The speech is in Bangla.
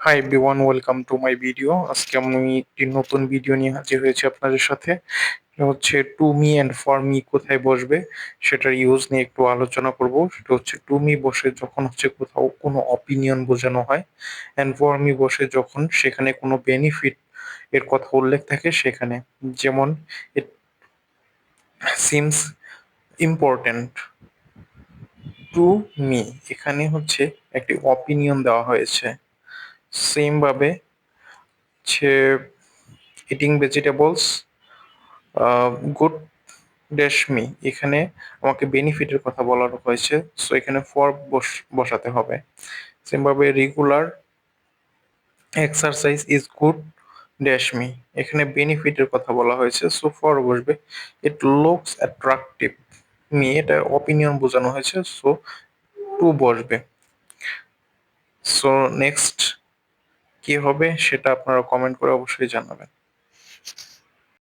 Hi everyone, welcome to my video. আজকে আমি একটি নতুন ভিডিও নিয়ে হাজির হয়েছি আপনাদের সাথে। এটা হচ্ছে to me and for me কোথায় বসবে সেটার ইউজ নিয়ে একটু আলোচনা করব। সেটা হচ্ছে টু মি বসে যখন হচ্ছে কোথাও কোনো অপিনিয়ন বোঝানো হয়, অ্যান্ড ফর মি বসে যখন সেখানে কোনো বেনিফিট এর কথা উল্লেখ থাকে সেখানে। যেমন it seems important to me, এখানে হচ্ছে একটি অপিনিয়ন দেওয়া হয়েছে। সেম ভাবে হচ্ছে eating vegetables good dash me, এখানে আমাকে বেনিফিটের কথা বলানো হয়েছে, সো এখানে ফর বসাতে হবে। সেমভাবে regular exercise is good dash me, এখানে বেনিফিটের কথা বলা হয়েছে, সো ফর বসবে। ইট লুকস অ্যাট্রাকটিভ মি, এটা অপিনিয়ন বোঝানো হয়েছে, সো টু বসবে। সো নেক্সট কি হবে সেটা আপনারা কমেন্ট করে অবশ্যই জানাবেন।